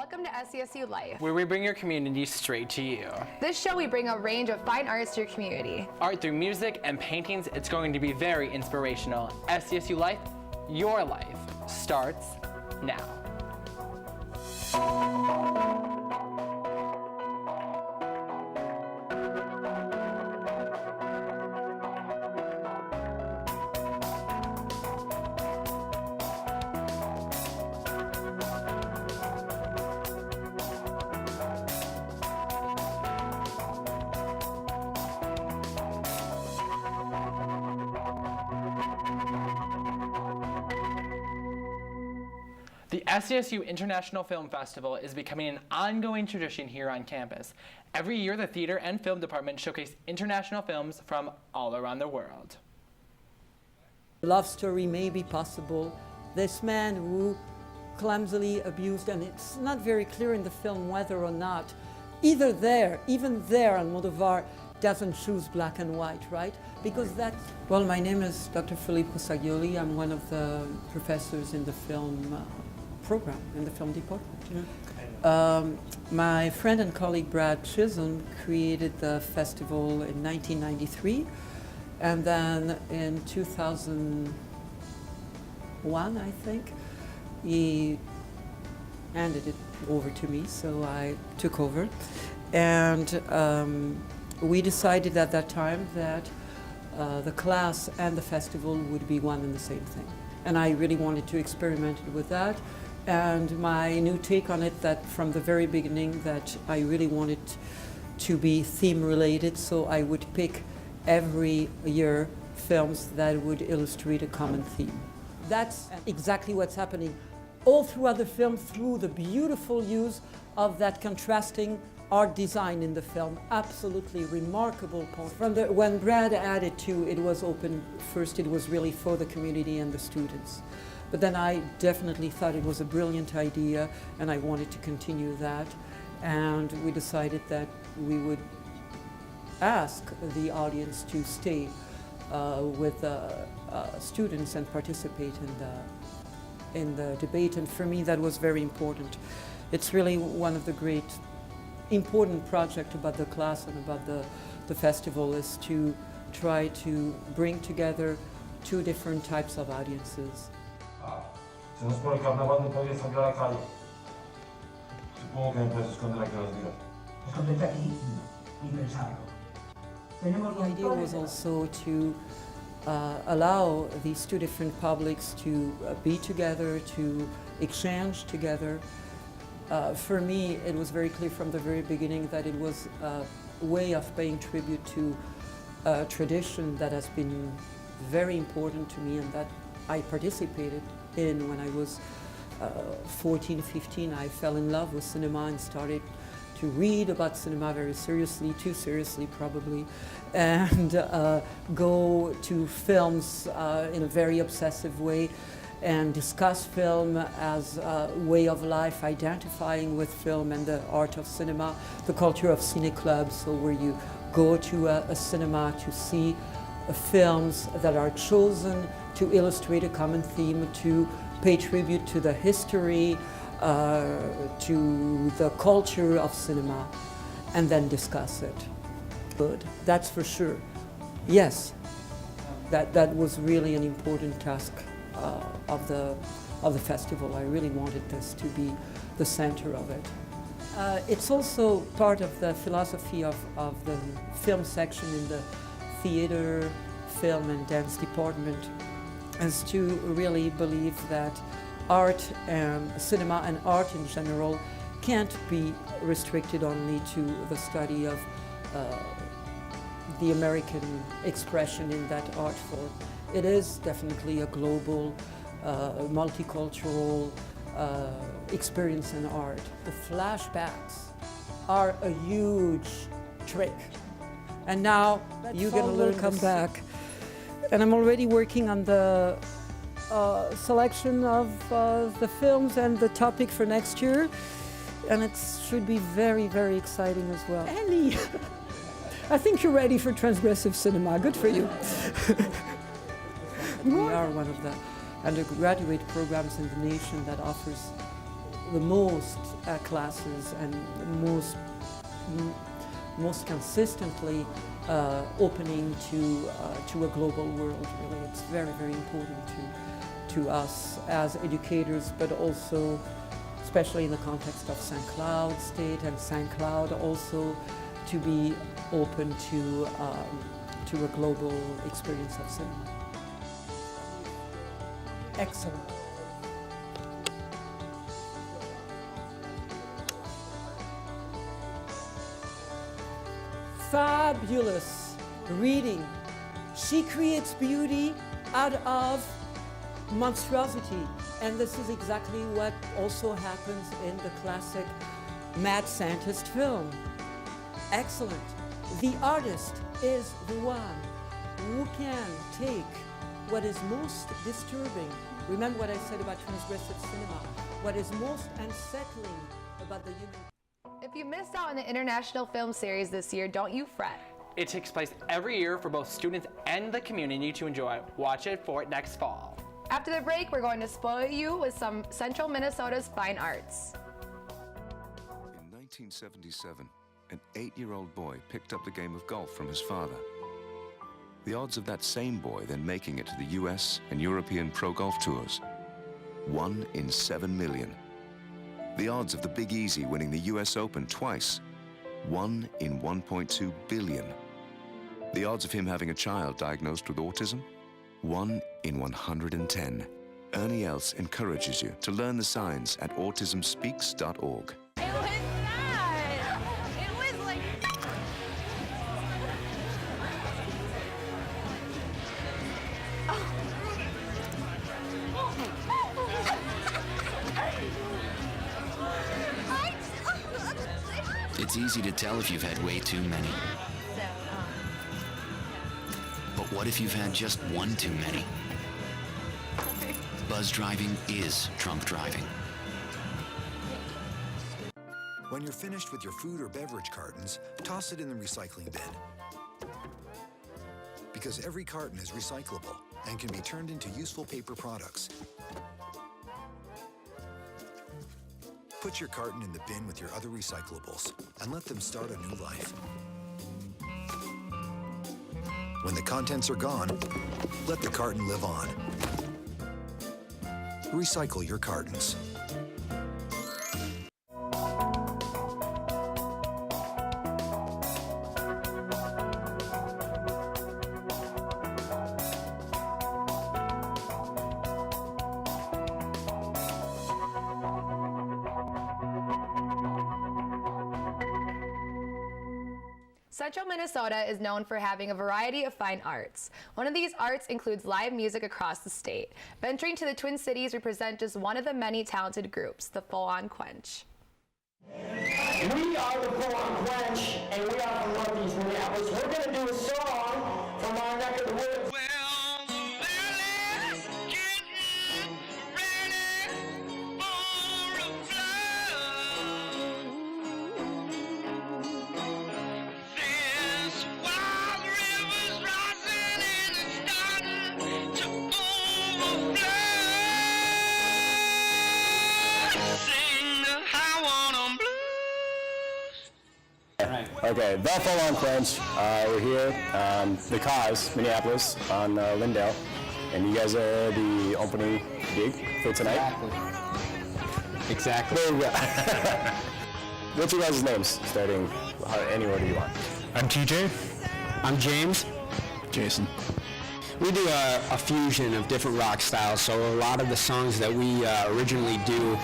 Welcome to SCSU Life, where we bring your community straight to you. This show we bring a range of fine arts to your community. Art through music and paintings, it's going to be very inspirational. SCSU Life, your life, starts now. The SCSU International Film Festival is becoming an ongoing tradition here on campus. Every year, the theater and film department showcase international films from all around the world. Love story may be possible. This man who clumsily abused, and it's not very clear in the film whether or not, even there, Almodovar doesn't choose black and white, right? Because that... Well, my name is Dr. Filippo Sagioli. I'm one of the professors in the film program, in the film department. My friend and colleague Brad Chisholm created the festival in 1993, and then in 2001, I think, he handed it over to me, so I took over. And we decided at that time that the class and the festival would be one and the same thing. And I really wanted to experiment with that. And my new take on it, that from the very beginning, that I really wanted to be theme related, so I would pick every year films that would illustrate a common theme. That's exactly what's happening all throughout the film, through the beautiful use of that contrasting art design in the film. Absolutely remarkable point. When Brad added to it, was open first, it was really for the community and the students. But then I definitely thought it was a brilliant idea, and I wanted to continue that. And we decided that we would ask the audience to stay with students and participate in the debate. And for me, that was very important. It's really one of the great important projects about the class and about the festival, is to try to bring together two different types of audiences. Se non spune carnaval non puoi esaggerare a Cali. Suppongo che non puoi escondere anche la sbira. Escondete aquí y pensarlo. The idea was also to allow these two different publics to be together, to exchange together. For me, it was very clear from the very beginning that it was a way of paying tribute to a tradition that has been very important to me and that I participated in when I was 14, 15. I fell in love with cinema and started to read about cinema very seriously, too seriously probably, and go to films in a very obsessive way and discuss film as a way of life, identifying with film and the art of cinema, the culture of cine clubs, so where you go to a cinema to see films that are chosen to illustrate a common theme, to pay tribute to the history, to the culture of cinema, and then discuss it. Good, that's for sure. Yes, that was really an important task of the festival. I really wanted this to be the center of it. It's also part of the philosophy of the film section in the theater, film and dance department, is to really believe that art and cinema and art in general can't be restricted only to the study of the American expression in that art form. It is definitely a global, multicultural experience in art. The flashbacks are a huge trick. And now you're going to come back. And I'm already working on the selection of the films and the topic for next year. And it should be very, very exciting as well. Annie, I think you're ready for transgressive cinema. Good for you. We are one of the undergraduate programs in the nation that offers the most classes and most consistently opening to a global world. Really, it's very, very important to us as educators, but also, especially in the context of St. Cloud State and St. Cloud, also to be open to a global experience of cinema. Excellent. Fabulous reading. She creates beauty out of monstrosity, and this is exactly what also happens in the classic Mad Scientist film. Excellent. The artist is the one who can take what is most disturbing. Remember what I said about transgressive cinema. What is most unsettling about the human. If you missed out on the International Film Series this year, don't you fret. It takes place every year for both students and the community to enjoy. Watch it for it next fall. After the break, we're going to spoil you with some Central Minnesota's fine arts. In 1977, an 8-year-old boy picked up the game of golf from his father. The odds of that same boy then making it to the US and European pro golf tours, 1 in 7 million. The odds of the Big Easy winning the US Open twice, 1 in 1.2 billion. The odds of him having a child diagnosed with autism, 1 in 110. Ernie Els encourages you to learn the signs at autismspeaks.org. It was not. It was like... It's easy to tell if you've had way too many. But what if you've had just one too many? Buzz driving is drunk driving. When you're finished with your food or beverage cartons, toss it in the recycling bin. Because every carton is recyclable and can be turned into useful paper products. Put your carton in the bin with your other recyclables and let them start a new life. When the contents are gone, let the carton live on. Recycle your cartons. Central Minnesota is known for having a variety of fine arts. One of these arts includes live music across the state. Venturing to the Twin Cities, we present just one of the many talented groups, the Full On Quench. We are the Full On Quench, and we are from Northeast Minneapolis. We're going to do a song from our neck of the woods. Okay, the Full On Quench. We're here, the Cause, Minneapolis, on Lindale, and you guys are the opening gig for tonight. Exactly. There we go. What's your guys' names? Starting any order you want. I'm TJ. I'm James. Jason. We do a fusion of different rock styles, so a lot of the songs that we originally do,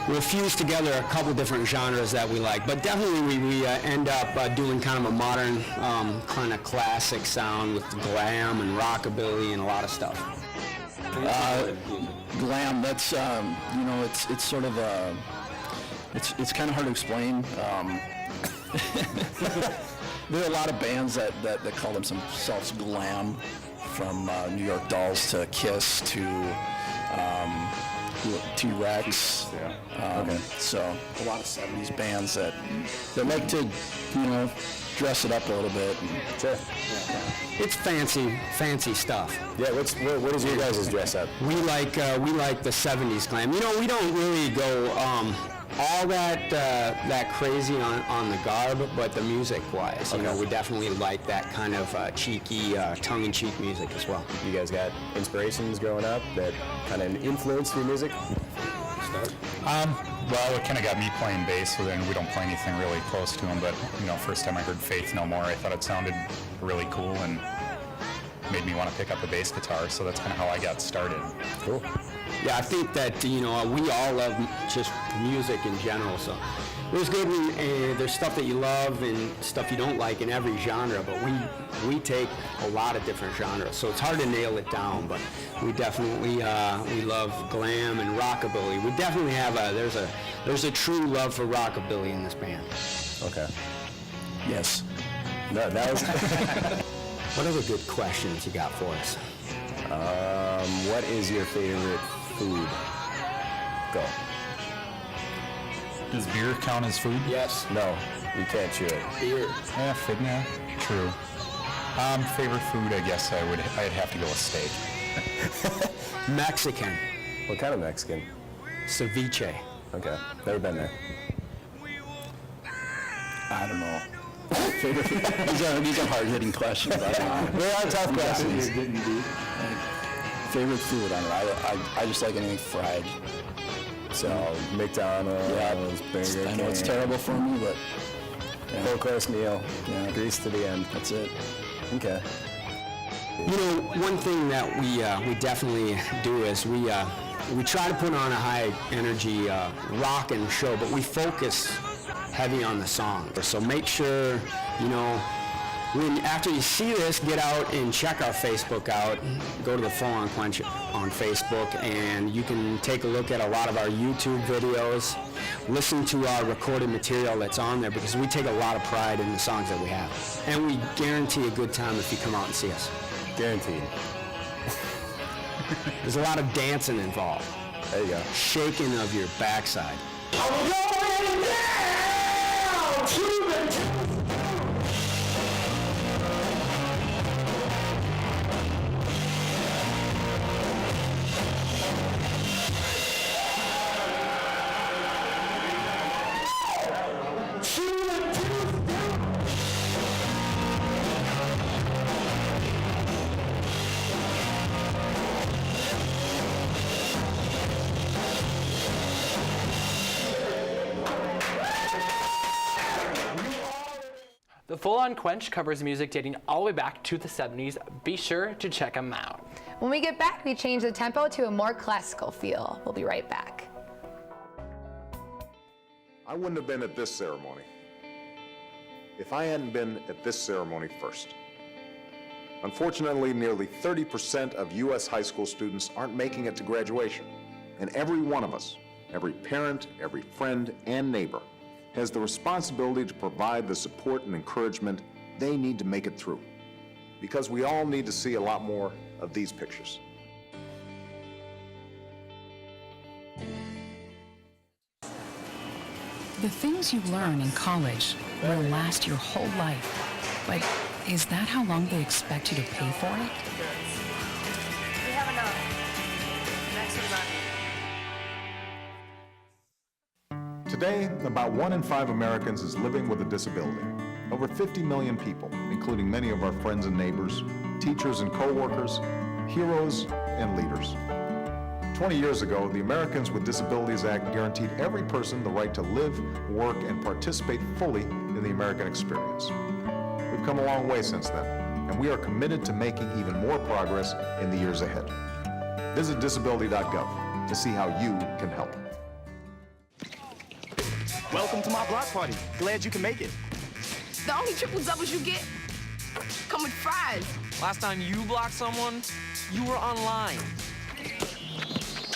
we'll fuse together a couple different genres that we like, but definitely we end up doing kind of a modern, kind of classic sound with glam and rockabilly and a lot of stuff. Glam, that's, you know, it's sort of a, it's kind of hard to explain. There are a lot of bands that call themselves glam, from New York Dolls to Kiss to T-Rex. Yeah. So a lot of 70s bands that like to, dress it up a little bit. Sure. It's fancy stuff. Yeah, what is your guys' dress up? We like the 70s glam. We don't really go all that crazy on the garb, but the music-wise, we definitely like that kind of cheeky, tongue-in-cheek music as well. You guys got inspirations growing up that kind of influenced your music? Well, it kind of got me playing bass, so then we don't play anything really close to him, but, first time I heard Faith No More, I thought it sounded really cool and made me want to pick up a bass guitar, so that's kind of how I got started. Cool. Yeah, I think that, we all love just music in general, so it was good when there's stuff that you love and stuff you don't like in every genre, but we take a lot of different genres, so it's hard to nail it down, but we definitely, we love glam and rockabilly. We definitely have there's a true love for rockabilly in this band. Okay. Yes. That was... What other good questions you got for us? What is your favorite food? Go. Does beer count as food? Yes. No, you can't chew it. Beer. Yeah, true. Favorite food, I guess I'd have to go with steak. Mexican. What kind of Mexican? Ceviche. Okay, never been there. I don't know. These are hard-hitting questions. They are tough questions. Favorite food? I just like anything fried. So McDonald's, Burger I know it's terrible for me, but full course meal, grease to the end. That's it. Okay. One thing that we definitely do is we try to put on a high energy rockin' show, but we focus heavy on the song. So make sure, after you see this, get out and check our Facebook out. Go to the Full On Quench on Facebook, and you can take a look at a lot of our YouTube videos. Listen to our recorded material that's on there, because we take a lot of pride in the songs that we have. And we guarantee a good time if you come out and see us. Guaranteed. There's a lot of dancing involved. There you go. Shaking of your backside. I'm going down to the The Full On Quench covers music dating all the way back to the 70s. Be sure to check them out. When we get back, we change the tempo to a more classical feel. We'll be right back. I wouldn't have been at this ceremony if I hadn't been at this ceremony first. Unfortunately, nearly 30% of U.S. high school students aren't making it to graduation. And every one of us, every parent, every friend, and neighbor, has the responsibility to provide the support and encouragement they need to make it through. Because we all need to see a lot more of these pictures. The things you learn in college will last your whole life. But is that how long they expect you to pay for it? We have enough. Next is Today, about 1 in 5 Americans is living with a disability. Over 50 million people, including many of our friends and neighbors, teachers and co-workers, heroes and leaders. 20 years ago, the Americans with Disabilities Act guaranteed every person the right to live, work, and participate fully in the American experience. We've come a long way since then, and we are committed to making even more progress in the years ahead. Visit disability.gov to see how you can help. Welcome to my block party. Glad you can make it. The only triple doubles you get come with fries. Last time you blocked someone, you were online.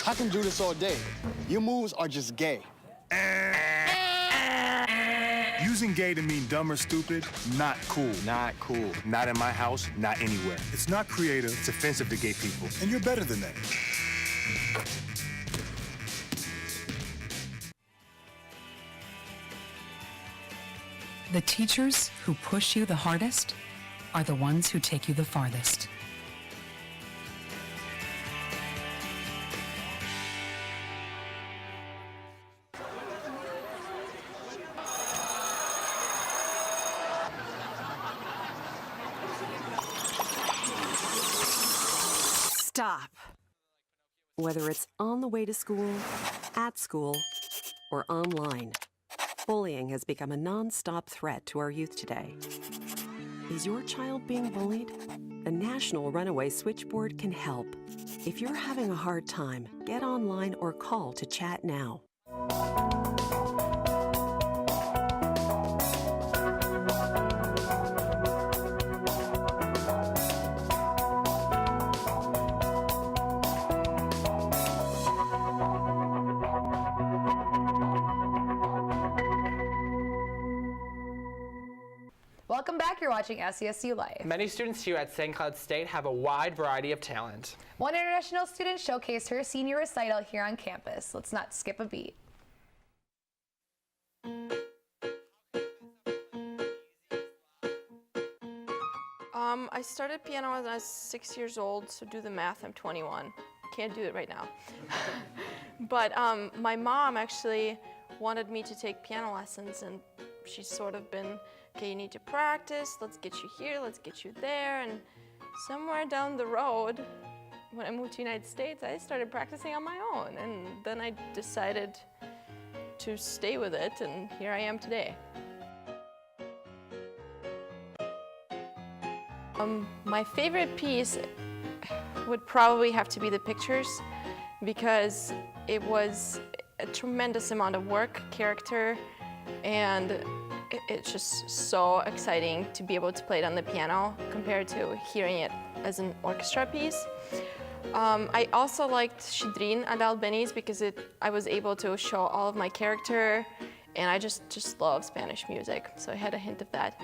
I can do this all day. Your moves are just gay. Using gay to mean dumb or stupid, not cool. Not cool. Not in my house, not anywhere. It's not creative, it's offensive to gay people. And you're better than that. The teachers who push you the hardest are the ones who take you the farthest. Stop. Whether it's on the way to school, at school, or online, bullying has become a non-stop threat to our youth today. Is your child being bullied? The National Runaway Switchboard can help. If you're having a hard time, get online or call to chat now. Welcome back, you're watching SCSU Live. Many students here at St. Cloud State have a wide variety of talent. One international student showcased her senior recital here on campus. Let's not skip a beat. I started piano when I was 6 years old, so do the math, I'm 21. Can't do it right now. But my mom actually wanted me to take piano lessons, and she's sort of been, okay, you need to practice, let's get you here, let's get you there, and somewhere down the road, when I moved to the United States, I started practicing on my own, and then I decided to stay with it, and here I am today. My favorite piece would probably have to be the pictures, because it was a tremendous amount of work, character, and it's just so exciting to be able to play it on the piano compared to hearing it as an orchestra piece. I also liked Shidrin and Albeniz because I was able to show all of my character, and I just love Spanish music, so I had a hint of that.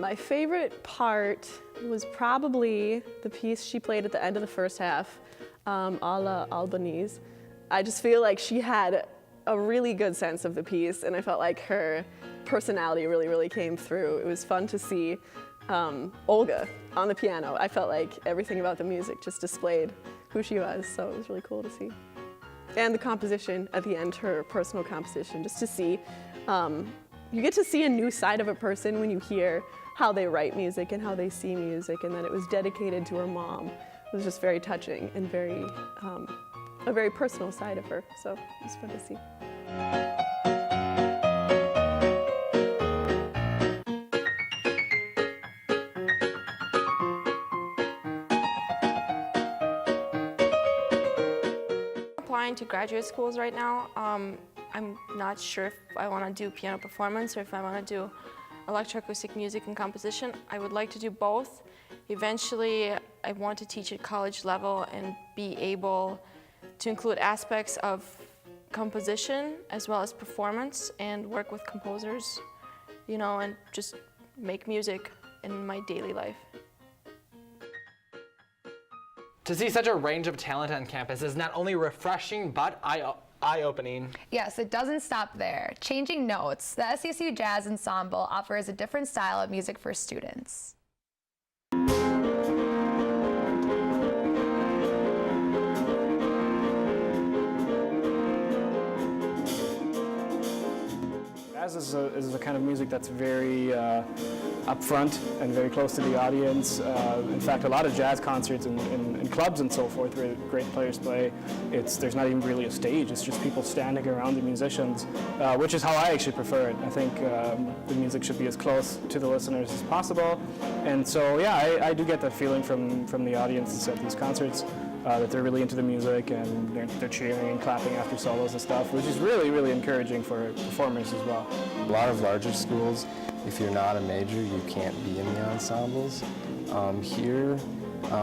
My favorite part was probably the piece she played at the end of the first half, a la Albeniz. I just feel like she had a really good sense of the piece, and I felt like her personality really came through. It was fun to see Olga on the piano. I felt like everything about the music just displayed who she was, so it was really cool to see. And the composition at the end, her personal composition, just to see, you get to see a new side of a person when you hear how they write music and how they see music, and that it was dedicated to her mom. It was just very touching and a very personal side of her, so it was fun to see. Applying to graduate schools right now. I'm not sure if I want to do piano performance or if I want to do electroacoustic music and composition. I would like to do both. Eventually, I want to teach at college level and be able to include aspects of composition as well as performance and work with composers, you know, and just make music in my daily life. To see such a range of talent on campus is not only refreshing, but eye-opening. Yes, it doesn't stop there. Changing notes, the SCSU Jazz Ensemble offers a different style of music for students. Jazz is a kind of music that's very upfront and very close to the audience. In fact, a lot of jazz concerts in clubs and so forth where great players play, there's not even really a stage. It's just people standing around the musicians, which is how I actually prefer it. I think the music should be as close to the listeners as possible. And so, yeah, I do get that feeling from the audiences at these concerts. That they're really into the music and they're cheering and clapping after solos and stuff, which is really encouraging for performers as well. A lot of larger schools, if you're not a major, you can't be in the ensembles. Here,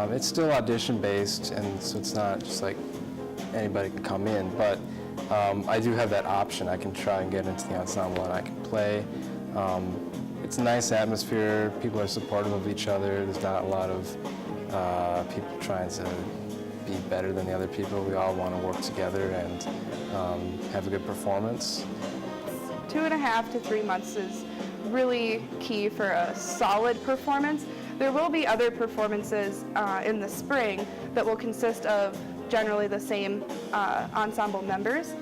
it's still audition based, and so it's not just like anybody can come in, but I do have that option. I can try and get into the ensemble and I can play. It's a nice atmosphere. People are supportive of each other. There's not a lot of people trying to be better than the other people. We all want to work together and have a good performance. 2.5 to 3 months is really key for a solid performance. There will be other performances in the spring that will consist of generally the same ensemble members.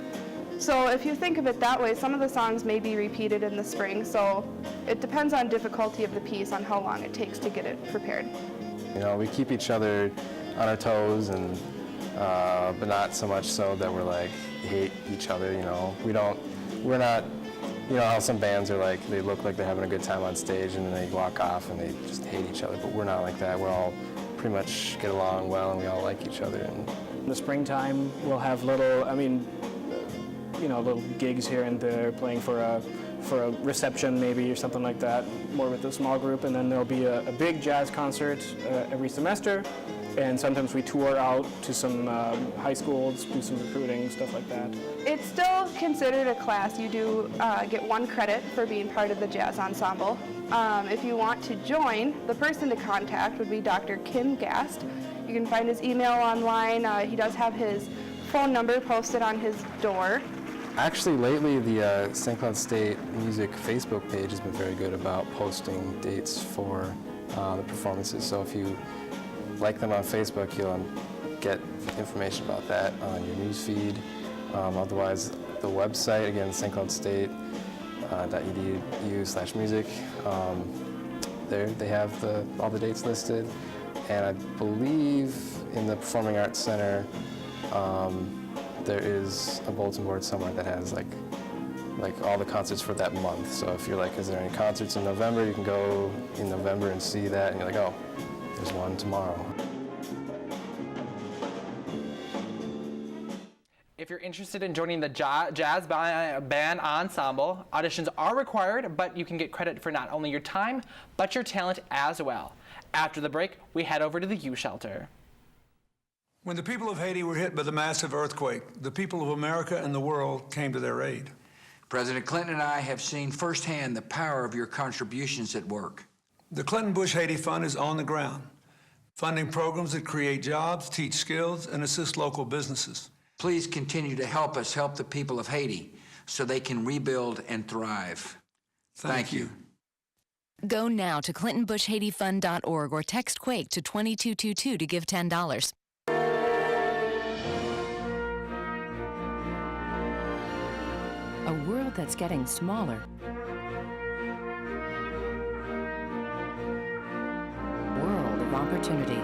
So if you think of it that way, some of the songs may be repeated in the spring, so it depends on difficulty of the piece on how long it takes to get it prepared. You know, we keep each other on our toes, and but not so much so that we're like hate each other. You know, we're not. You know how some bands are like, they look like they're having a good time on stage and then they walk off and they just hate each other, but we're not like that. We're all pretty much get along well and we all like each other. And in the springtime, we'll have little, little gigs here and there, playing for a reception maybe or something like that, more with a small group, and then there'll be a big jazz concert every semester. And sometimes we tour out to some high schools, do some recruiting, stuff like that. It's still considered a class. You do get 1 credit for being part of the jazz ensemble. If you want to join, the person to contact would be Dr. Kim Gast. You can find his email online. He does have his phone number posted on his door. actually, lately, the St. Cloud State Music Facebook page has been very good about posting dates for the performances. So if you like them on Facebook, you'll get information about that on your news feed. Otherwise, the website, again, stcloudState.edu/music. There they have all the dates listed. And I believe in the Performing Arts Center, there is a bulletin board somewhere that has like all the concerts for that month. So if you're like, is there any concerts in November? You can go in November and see that, and you're like, oh, there's one tomorrow. If you're interested in joining the jazz band ensemble, auditions are required, but you can get credit for not only your time, but your talent as well. After the break, we head over to the U Shelter. When the people of Haiti were hit by the massive earthquake, the people of America and the world came to their aid. President Clinton and I have seen firsthand the power of your contributions at work. The Clinton Bush Haiti Fund is on the ground, funding programs that create jobs, teach skills, and assist local businesses. Please continue to help us help the people of Haiti so they can rebuild and thrive. Thank you. Go now to ClintonBushHaitiFund.org or text Quake to 2222 to give $10. A world that's getting smaller. World of opportunity.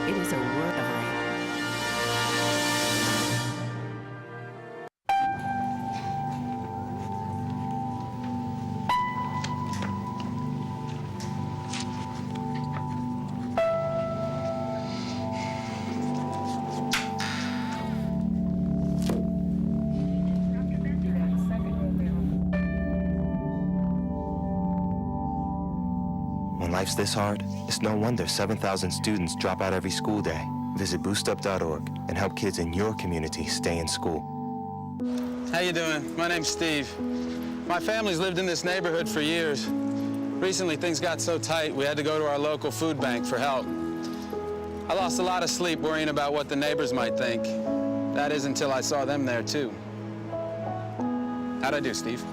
It is a world of light. When life's this hard, it's no wonder 7,000 students drop out every school day. Visit boostup.org and help kids in your community stay in school. How you doing? My name's Steve. My family's lived in this neighborhood for years. Recently, things got so tight, we had to go to our local food bank for help. I lost a lot of sleep worrying about what the neighbors might think. That is until I saw them there, too. How'd I do, Steve?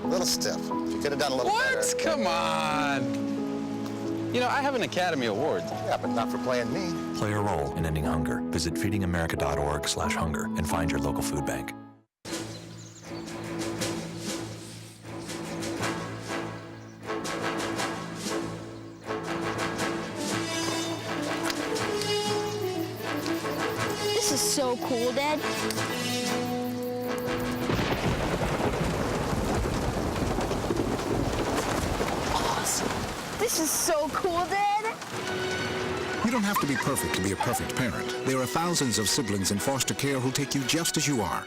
A little stiff. You could have done a little better. What? Come on. You know, I have an Academy Award. Yeah, but not for playing me. Play a role in ending hunger. Visit feedingamerica.org/hunger and find your local food bank. This is so cool, Dad. This is so cool, Dad. You don't have to be perfect to be a perfect parent. There are thousands of siblings in foster care who'll take you just as you are.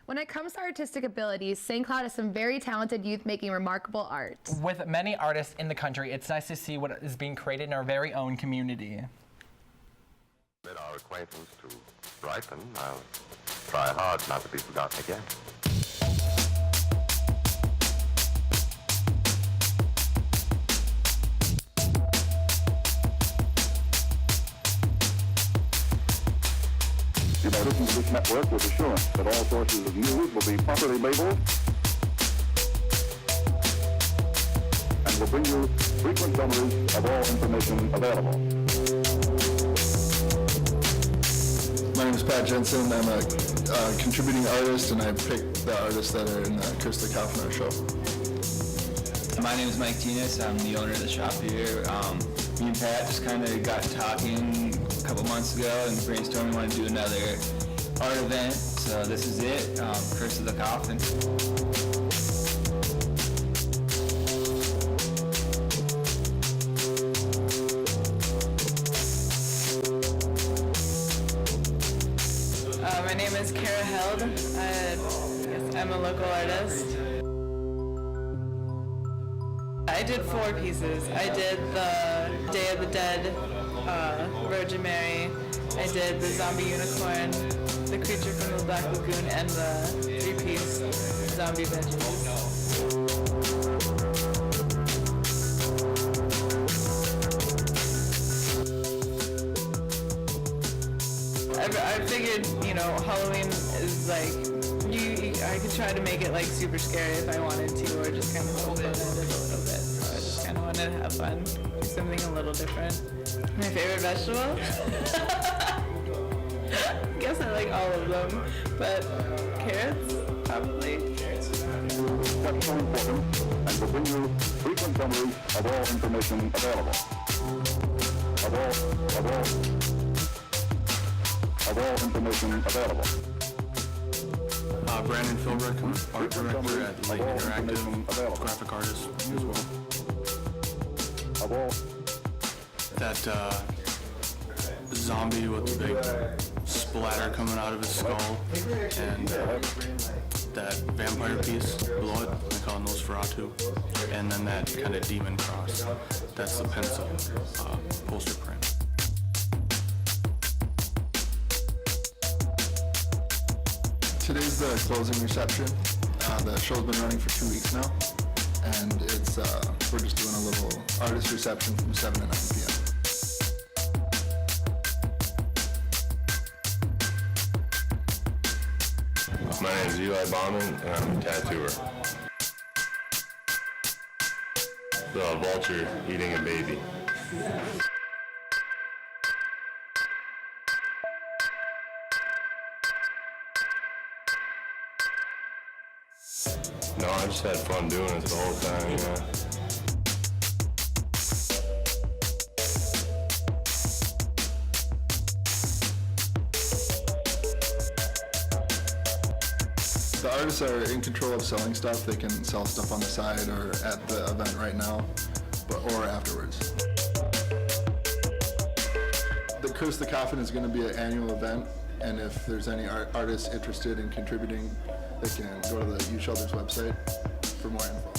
When it comes to artistic abilities, St. Cloud has some very talented youth making remarkable art. With many artists in the country, it's nice to see what is being created in our very own community. Permit our acquaintance to ripen, I'll try hard not to be forgotten again. If I listen to this network with assurance that all sources of news will be properly labeled and will bring you frequent summaries of all information available. My name is Pat Jensen. I'm a contributing artist, and I pick the artists that are in the Kirsta Kaufner show. My name is Mike Tinas. I'm the owner of the shop here. Me and Pat just kind of got talking a couple months ago and brainstorming, wanted to do another art event. So this is it, Curse of the Coffin. My name is Kara Held. I'm a local artist. I did 4 pieces. I did the Day of the Dead, Virgin Mary. I did the Zombie Unicorn, the Creature from the Black Lagoon, and the 3-piece Zombie Veggies. I figured, you know, Halloween is like, I could try to make it like super scary if I wanted to, or just kind of open-ended a little bit. So I just kind of wanted to have fun, do something a little different. My favorite vegetable? I guess I like all of them, but carrots, probably. That's so important, and will bring you frequent summaries of all information available. Of all information available. Brandon Philbrick, art director at Light Interactive, graphic artist as well. Of all. That zombie with the big splatter coming out of his skull, and that vampire piece below it, they call it Nosferatu, and then that kind of demon cross. That's the pencil poster print. Today's the closing reception. The show's been running for 2 weeks now, and it's we're just doing a little artist reception from 7 to 9 p.m. My name is Eli Bauman, and I'm a tattooer. The vulture eating a baby. No, I just had fun doing it the whole time, yeah. The artists are in control of selling stuff. They can sell stuff on the side or at the event right now, or afterwards. The Curse the Coffin is going to be an annual event, and if there's any artists interested in contributing, they can go to the Youth Shelter's website for more info.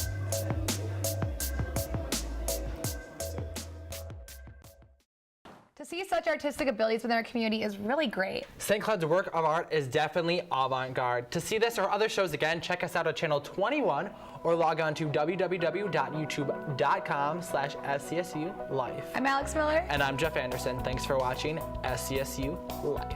To see such artistic abilities within our community is really great. St. Cloud's work of art is definitely avant-garde. To see this or other shows again, check us out at channel 21 or log on to www.youtube.com/SCSU Life. I'm Alex Miller. And I'm Jeff Anderson. Thanks for watching SCSU Life.